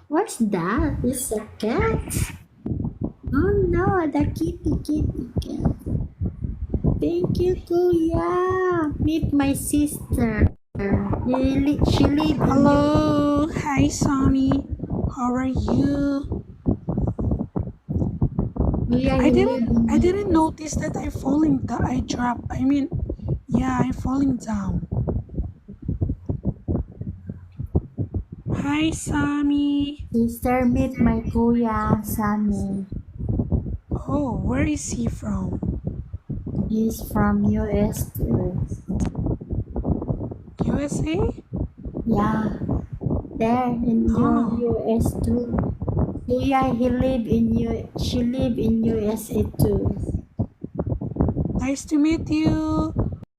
What's that? It's a cat? Oh no, the kitty cat. Thank you, Kuya. Meet my sister. She live in your... Hello, hi Sammy. How are you? Kuya, I he didn't live in I didn't US. notice that I falling down. I dropped. I mean, yeah, I'm falling down. Hi Sammy. Sister, meet my Kuya, Sammy. Oh, where is he from? He's from US too. USA? Yeah, there in your Oh, US too. Kuya, she live in USA too. nice to meet you.